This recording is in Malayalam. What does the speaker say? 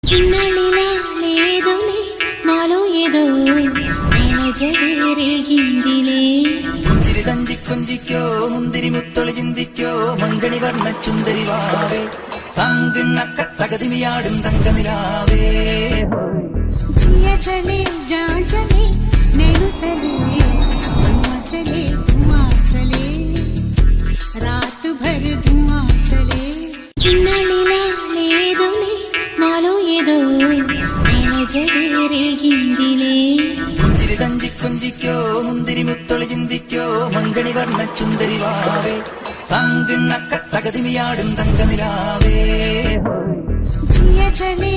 లేదులే నాలో ఏదో అలజరేగిందిలే മുന്തിരി തഞ്ചിക്കൊഞ്ചിക്കോ മുന്തിരി മുത്തൊളി ചിന്തിക്കോ മങ്കണി വർണ്ണ ചുന്ദരി വാവേ തങ്കുന്നക്ക തകതിമിയാടും തങ്കനിലാവേ जिया चले जा चले नैरू चले धुआं चले धुआं चले रात भर धुआं चले లేదులే నాలో ఏదో అలజరేగిందిలే മുന്തിരി തഞ്ചിക്കൊഞ്ചിക്കോ മുന്തിരി മുത്തൊളി ചിന്തിക്കോ മങ്കണി വർണ്ണ ചുന്ദരി വാവേ തങ്കുന്നക്ക തകതിമിയാടും തങ്കനിലാവേ जिया चले